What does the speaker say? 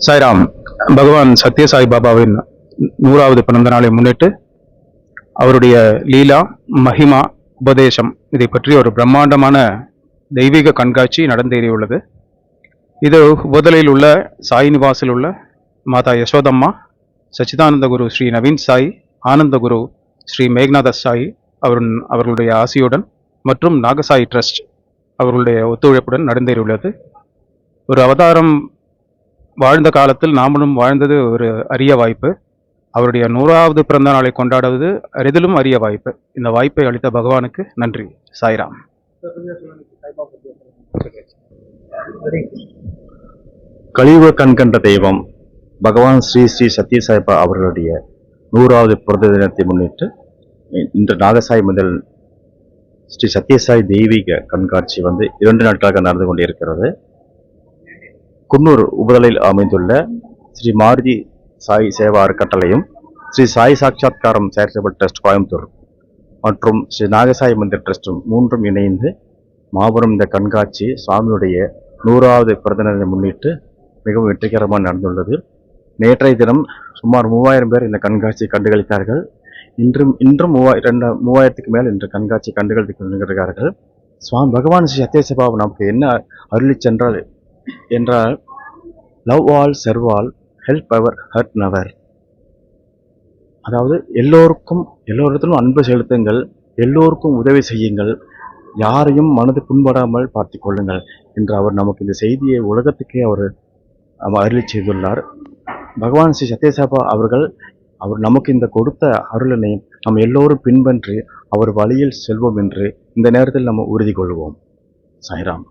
சாய்ராம். பகவான் சத்யசாய் பாபாவின் 100வது பிறந்த நாளை முன்னிட்டு அவருடைய லீலா, மகிமா, உபதேசம் இதை பற்றி ஒரு பிரம்மாண்டமான தெய்வீக கண்காட்சி நடந்தேறியுள்ளது. இது உபதலையில் உள்ள சாய் நிவாசில் உள்ள மாதா யசோதம்மா, சச்சிதானந்த குரு ஸ்ரீ நவீன் சாய், ஆனந்த குரு ஸ்ரீ மேக்நாத சாய் அவர்களுடைய ஆசியுடன் மற்றும் நாகசாய் ட்ரஸ்ட் அவர்களுடைய ஒத்துழைப்புடன் நடந்தேறியுள்ளது. ஒரு அவதாரம் வாழ்ந்த காலத்தில் நாமளும் வாழ்ந்தது ஒரு அரிய வாய்ப்பு. அவருடைய 100வது பிறந்த நாளை கொண்டாடுவது அரிதிலும் அரிய வாய்ப்பு. இந்த வாய்ப்பை அளித்த பகவானுக்கு நன்றி. சாய்ராம். கலியுக கண்கண்ட தெய்வம் பகவான் ஸ்ரீ ஸ்ரீ சத்யசாய்பா அவர்களுடைய 100வது பிறந்த தினத்தை முன்னிட்டு இன்று நாகசாய் முதல் ஸ்ரீ சத்யசாய் தெய்வீக கண்காட்சி 2 நாட்களாக நடந்து கொண்டிருக்கிறது. குன்னூர் உபதலையில் அமைந்துள்ள ஸ்ரீ மாருதி சாய் சேவா அறக்கட்டளையும் ஸ்ரீ சாய் சாட்சாத்காரம் சேரிட்டபிள் ட்ரஸ்ட் கோயம்புத்தூர் மற்றும் ஸ்ரீ நாகசாய் மந்திர் ட்ரஸ்டும் மூன்றும் இணைந்து மாபெரும் இந்த கண்காட்சி சுவாமியுடைய 100வது பிறந்த நாளை முன்னிட்டு மிகவும் வெற்றிகரமாக நடந்துள்ளது. நேற்றைய தினம் சுமார் 3000 பேர் இந்த கண்காட்சி கண்டுகளித்தார்கள். இன்றும் 3000க்கு மேல் இன்று கண்காட்சி கண்டுகளித்து கொண்டிருக்கிறார்கள். சுவாமி பகவான் ஸ்ரீ சத்யசாய்பாபா நமக்கு என்ன அருளி சென்றால் என்றால், love all, serve all, help ever, hurt never. அதாவது எல்லோரிடத்திலும் அன்பு செலுத்துங்கள், எல்லோருக்கும் உதவி செய்யுங்கள், யாரையும் மனது புண்படாமல் பார்த்து கொள்ளுங்கள் என்று அவர் நமக்கு இந்த செய்தியை உலகத்துக்கே அவர் அருளி செய்துள்ளார். பகவான் ஸ்ரீ சத்யசாய்பாபா அவர் நமக்கு இந்த கொடுத்த அருளினை நாம் எல்லோரும் பின்பற்றி அவர் வழியில் செல்வோம் என்று இந்த நேரத்தில் நம்ம உறுதி கொள்வோம். சாய்ராம்.